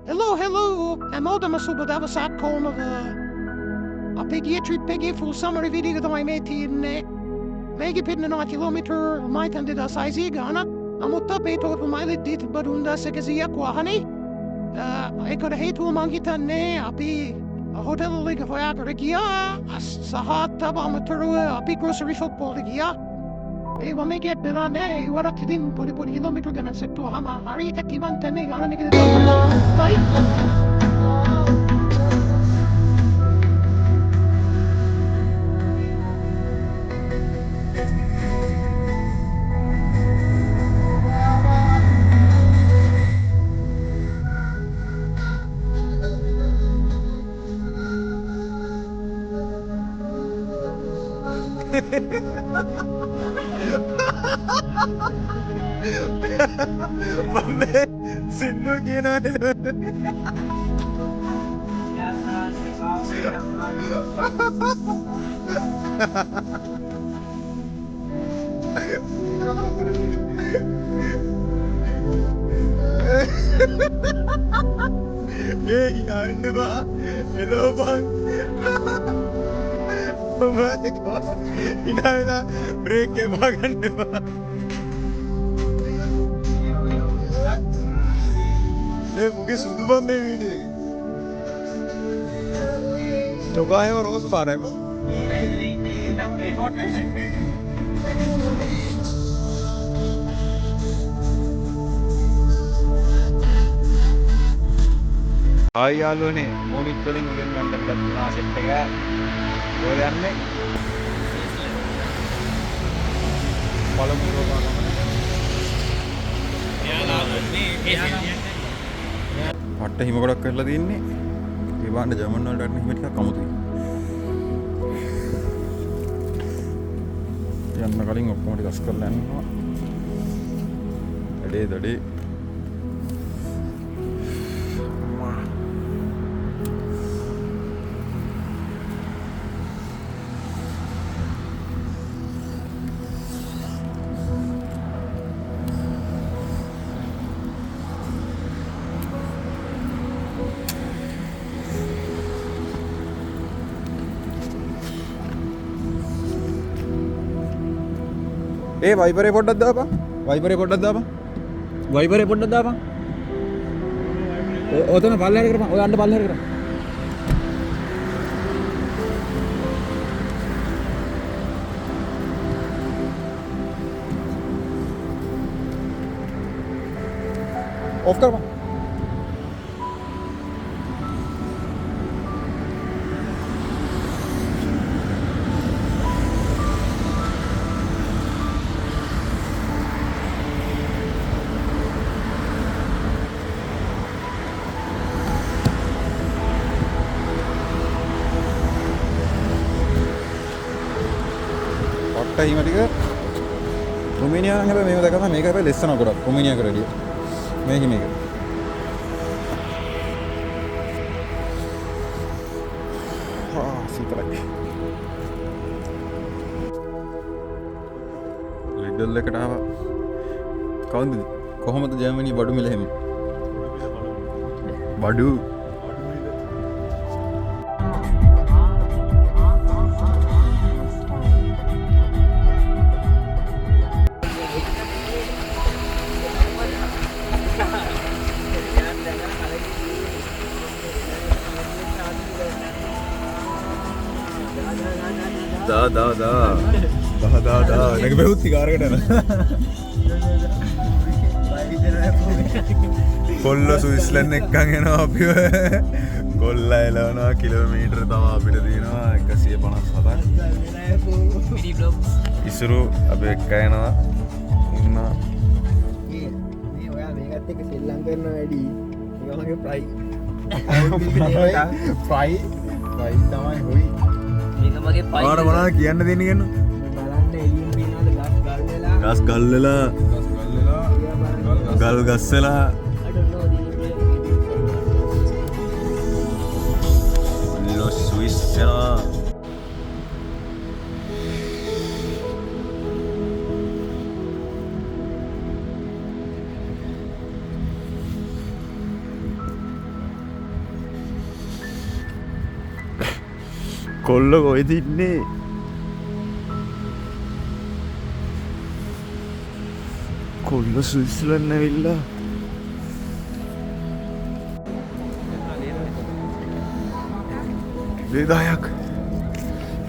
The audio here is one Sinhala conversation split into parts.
Hello. හැමෝටම සුබ දවසක් කොහොමද? අපේ ගිය ට්‍රිප් එකේ ෆුල් සමරි වීඩියෝ එක තමයි මේ තියෙන්නේ. මේකේ පෙන්නනවා කිලෝමීටර් 2600 ගානක්. නමුත් අපේ ටෝටල් මයිලේජ් තිබ්බ 3100ක් වාහනේ. ඒකට හේතුව මං හිතන්නේ අපි හොටෙල් එක හොයාගෙන ගියා. සහ තව අමතරව අපි ග්‍රොසරි ෂොප් වලට ගියා. ඒ වගේ get වෙලා නැහැ. ඒවට ඉතින් පොඩි කිලෝමීටර් ගණන් සෙට්ටුවාම හරියට කිවන් තැන්නේ ගණන් එක මම සින්නු කියනවාද ඒ යන්නවා එලෝ බං ඉනා බ්‍රේක් එපා ගන්නවා मुझे सुबह में टोका है और रोज पा रहा है हाय यालों ने मोनिट कलिंग उन्हें कंडक्ट करना सकते हैं वो यार ने फॉलो करो පට්ට හිම ගොඩක් කරලා තින්නේ ඒ බාන්න ජර්මන් වලට හිම ටිකක් අමුතුයි යන්න කලින් ඔක්කොම ටික ගස් කරලා යනවා දඩේ ඒ වයිබරේ පොඩ්ඩක් දාපන් වයිබරේ පොඩ්ඩක් දාපන් ඔතන පල්ලෙහාට කරපන් ඔය අඬ පල්ලෙහාට කරපන් ऑफ करපන් හිම ටික රුමේනියා නම් හැබැයි මේව දැකලා මේක හැබැයි ලෙස්සන ගොඩක් රුමේනියා කරේදී මේක සීතලයි ලිඩල් එකට ආවා කවුද කොහොමද ජර්මනිය බඩු මිල හැමි බඩු दा नगे बहुत सिगार कटना කොල්ල ස්විස්ලන්ඩ් එක්කන් එනවා අපි කොල්ල එලවනවා කිලෝමීටර තමයි අපිට තියෙනවා 157ක් ඉසුරු අපි එක්ක එනවා ඉන්නවා මේ ඔයා මේකත් එක්ක සෙල්ලම් කරනවා වැඩි මේක වගේ ෆ්‍රයි තමයි හොයි ආර මොනවද කියන්න දෙන්නේ කියන්න බලන්න එළියෙන් පේනවද ගස් ගල් වෙලා ගල් ගස් වෙලා ලෝ ස්විස් වෙලා කොල්ල කොහෙද ඉන්නේ? කොල්ල ස්විස්ලන්ඩ් ඇවිල්ලා ලේදායක්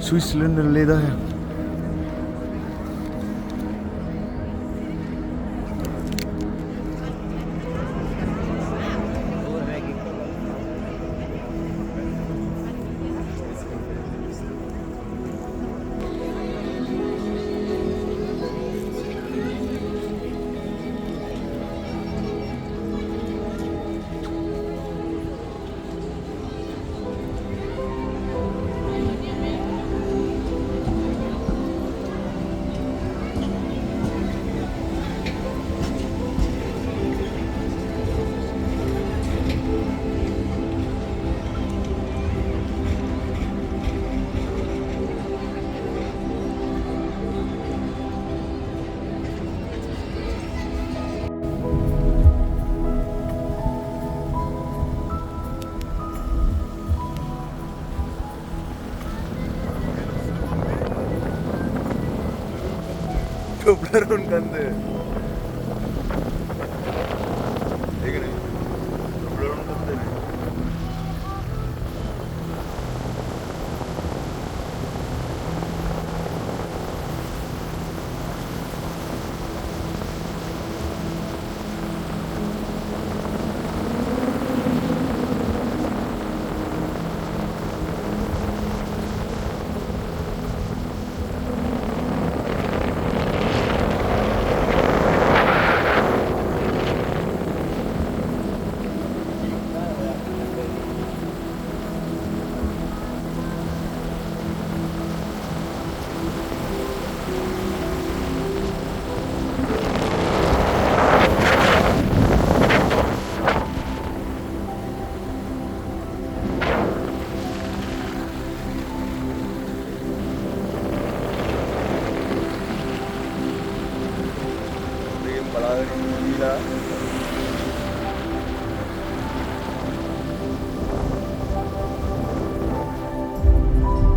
ස්විස්ලන්ඩ් ලේදායක් Toblerone kande. Ekane. Toblerone kande ne.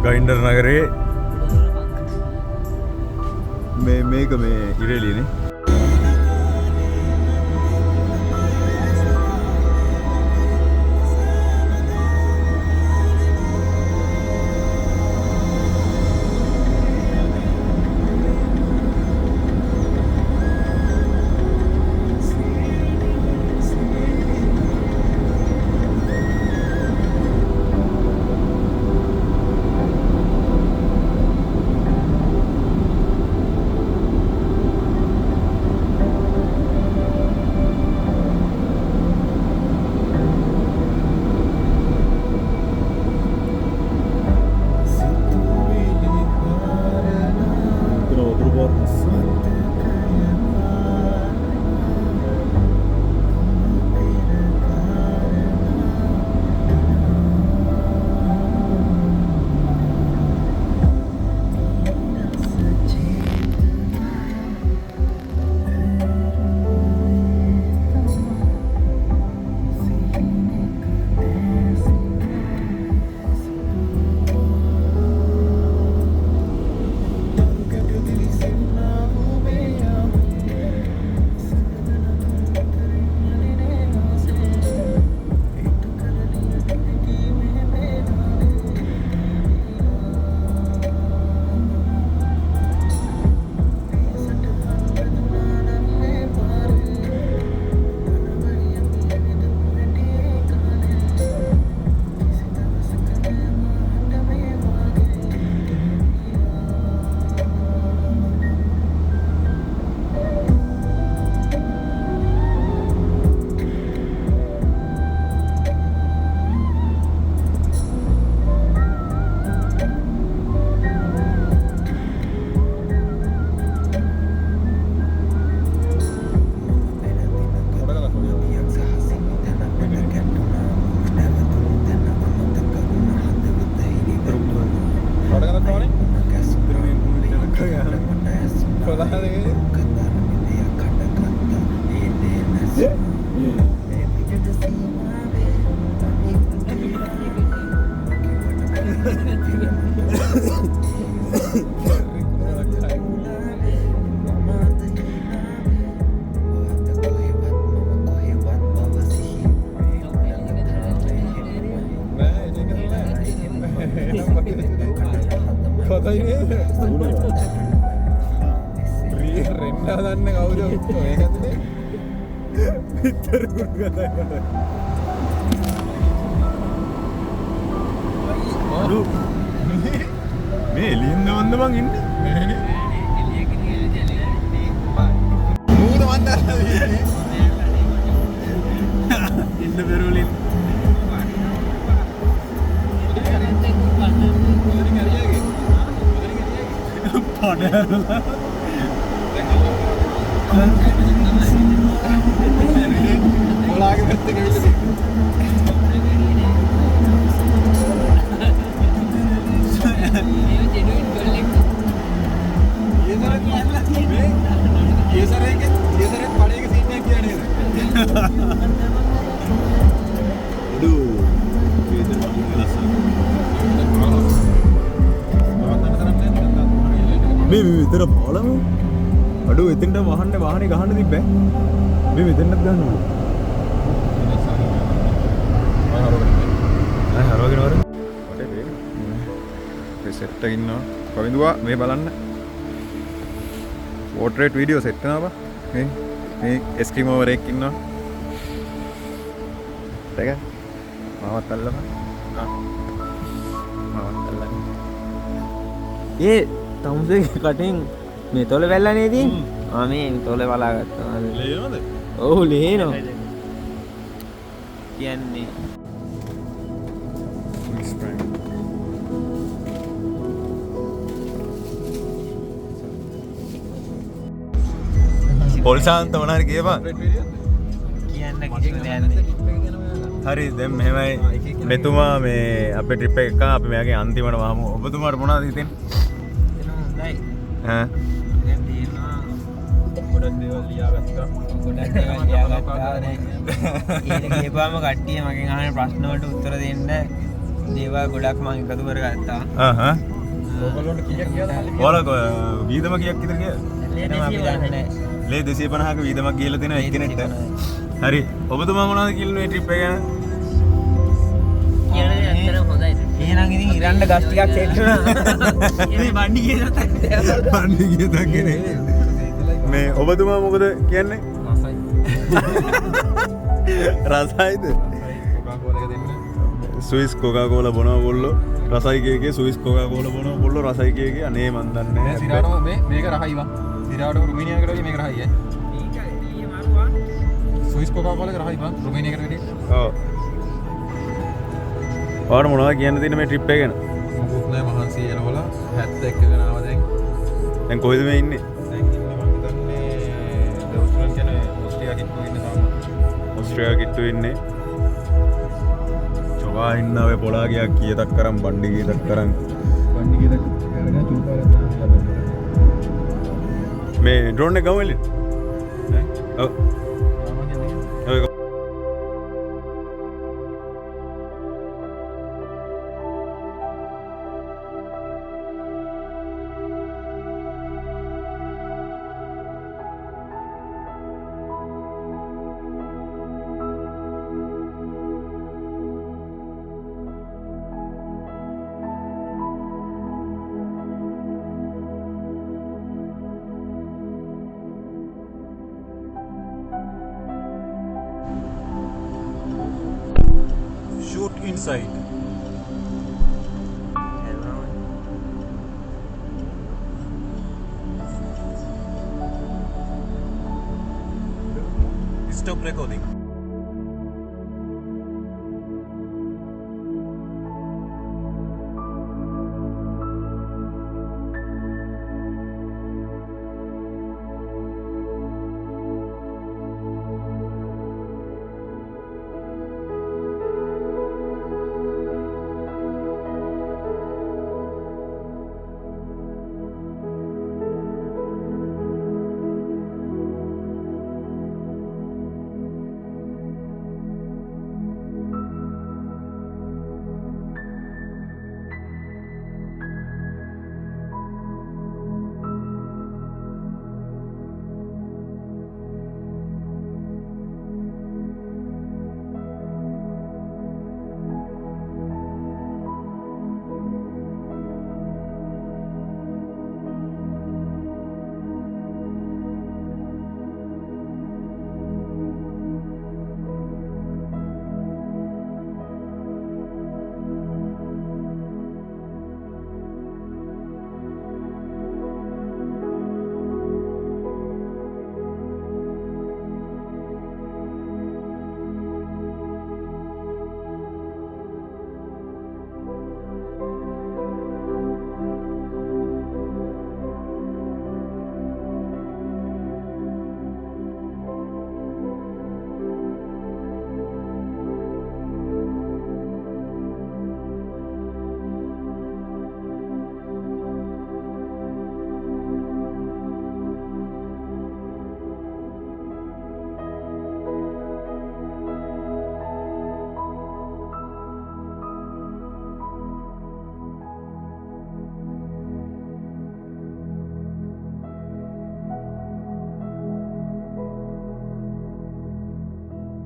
ගයින්ඩර් නගරේ මේක මේ ඉරෙලියනේ රෙන්නා දන්න කවුද ඒකතුනේ පිටර මේ එළියෙන් නවන්න මං ඉන්නේ මූද වන්දරලා ඉන්න බෙරුලින් ඔලාගේ පැත්තේ ගෙවිලා මේ විතර බලමු අඩෝ එතෙන්ට වහන්නේ වාහනේ ගහන්න තිබ්බේ මේ මෙතෙන්වත් ගන්නවා ආ හරවගෙන වර ඔතේ මේ සෙට් එක ඉන්නවා කවිඳුවා මේ බලන්න පෝට්‍රේට් වීඩියෝ සෙට් කරනවා මේ එස්කිමෝ වරෙක් ඉන්නවා දෙක මාවත් අල්ලපන් මාවත් අල්ලන්න ඒ තමුසේ කටින් මේ තොල වැල්ලා නේද මේ තොල බලා ගත්තා ලේනොද ඔව් ලේනෝ කියන්නේ පොල්සාන්ත මොනාරි කියපන් කියන්න කිසිම දෙයක් නැහැ හරි දැන් මෙහෙමයි මෙතුමා මේ අපේ ට්‍රිප් එක එක අපි මෙයාගේ අන්තිමට වහමු ඔබතුමාට මොනවද හිතෙන්නේ හොඳයි ඈ දැන් තියෙනවා ගොඩක් දේවල් ලියාගත්තා ගොඩක් දේවල් ලියාගත්තා ඒක කියපුවාම කට්ටිය මගෙන් අහන ප්‍රශ්න වලට උත්තර දෙන්න දේවල් ගොඩක් මම එකතු කරගත්තා ඕගොල්ලන්ට කීයක් ගියාද ඔයාලා වීදම කීයක් විතර ගියාද අපි දන්නේ නැහැ ලේ 250ක වීදමක් ගිහලා තියෙනවා එක්කෙනෙක්ට හරි ඔබතුමා මොනවද කියන්නේ මේ ට්‍රිප් එක ගැන කියන්නේ ඇත්තටම හොඳයි එහෙනම් ඉතින් ඉරන්න ගස් ටිකක් සෙට් වුණා මේ බණ්ඩි කියනත් බණ්ඩි කියතක් නේ මේ ඔබතුමා මොකද කියන්නේ රසයිද කොකාකෝලා එක දෙන්න ස්විස් කොකාකෝලා බොනවා කොල්ලෝ රසයි කේකේ ස්විස් කොකාකෝලා බොනවා කොල්ලෝ රසයි කේකේ අනේ මන් දන්නේ නැහැ සිරාටම මේක රහයි වා සිරාට රුමේනියා කරලා මේක රහයි ඈ මේක ඊයේ මාරුවා ස්විස් කොකාකෝලා එක රහයි වා රුමේනියා කරලා වැඩි ඔව් ඔයාලට මොනවද කියන්න තියෙන මේ ට්‍රිප් එක ගැන මොකුත් නැහැ මහන්සි එනවල 71 ගෙන ආවා දැන් කොහෙද මේ ඉන්නේ දැන් ඉන්නේ මම හිතන්නේ දවස්වල කියන්නේ ඕස්ට්‍රේලියා කිට්ටු ඉන්නේ තාම ඕස්ට්‍රේලියා කිට්ටු ඉන්නේ චොවා ඉන්න ඔය පොලා ගියා කීයටක් කරන් බණ්ඩි කීයටක් කරන් බණ්ඩි කීයටක් කරගෙන චුල්පාලත් මේ ඩ්‍රෝන් එක ගමු එළියට ඈ ඔව් ඔය shoot inside. Stop recording.